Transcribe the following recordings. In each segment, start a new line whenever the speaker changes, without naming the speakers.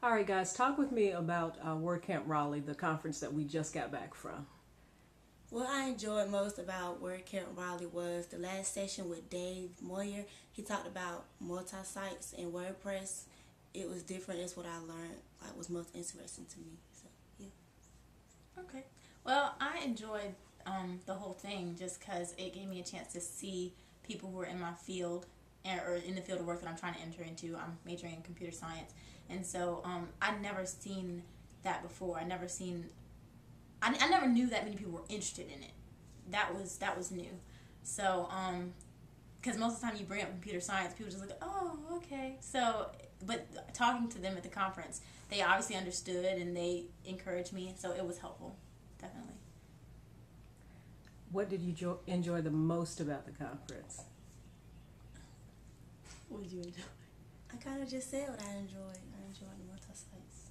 All right, guys, talk with me about Wordcamp Raleigh, the conference that we just got back from.
What I enjoyed most about Wordcamp Raleigh was the last session with Dave Moyer. He talked about multi-sites and WordPress. It was different. It's what I learned. Like was most interesting to me. So yeah.
Okay. Well, I enjoyed the whole thing just because it gave me a chance to see people who are in my field or in the field of work that I'm trying to enter into. I'm majoring in computer science, and so I'd never seen that before. I never knew that many people were interested in it. That was new. So because most of the time you bring up computer science, people just like, oh, okay. So, but talking to them at the conference, they obviously understood and they encouraged me, so it was helpful, definitely.
What did you enjoy the most about the conference?
What did you enjoy?
I kind of just said what I enjoyed. I enjoyed the multi-sites.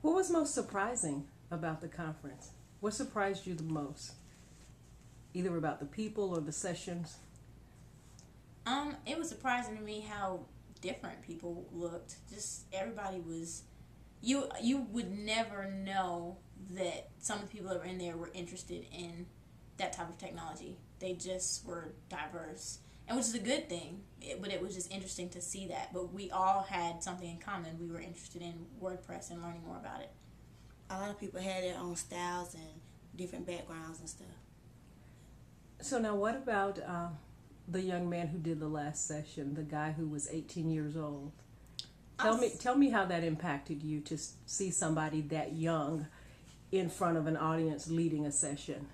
What was most surprising about the conference? What surprised you the most? Either about the people or the sessions?
It was surprising to me how different people looked. Just everybody was. You would never know that some of the people that were in there were interested in that type of technology. They just were diverse, and which is a good thing. But it was just interesting to see that. But we all had something in common. We were interested in WordPress and learning more about it.
A lot of people had their own styles and different backgrounds and stuff.
So now what about the young man who did the last session, the guy who was 18 years old? Tell me how that impacted you to see somebody that young in front of an audience leading a session.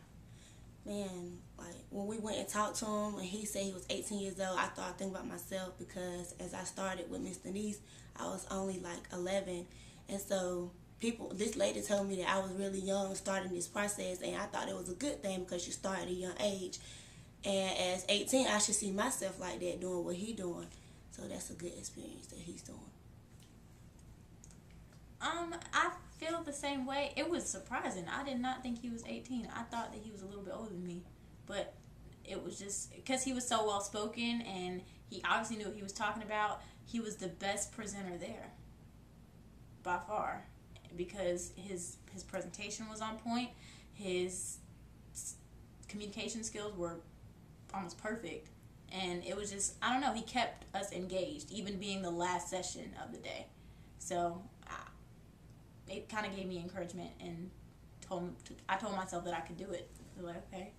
Man, like when we went and talked to him and he said he was 18 years old, I thought thinking about myself because as I started with Miss Denise, I was only like 11, and so this lady told me that I was really young starting this process, and I thought it was a good thing because you start at a young age. And as 18, I should see myself like that doing what he doing. So that's a good experience that he's doing.
I feel the same way. It was surprising. I did not think he was 18. I thought that he was a little bit older than me, but it was just because he was so well spoken and he obviously knew what he was talking about. He was the best presenter there by far because his presentation was on point. His communication skills were almost perfect, and it was just, I don't know, he kept us engaged even being the last session of the day. So it kind of gave me encouragement and I told myself that I could do it. I was like, okay.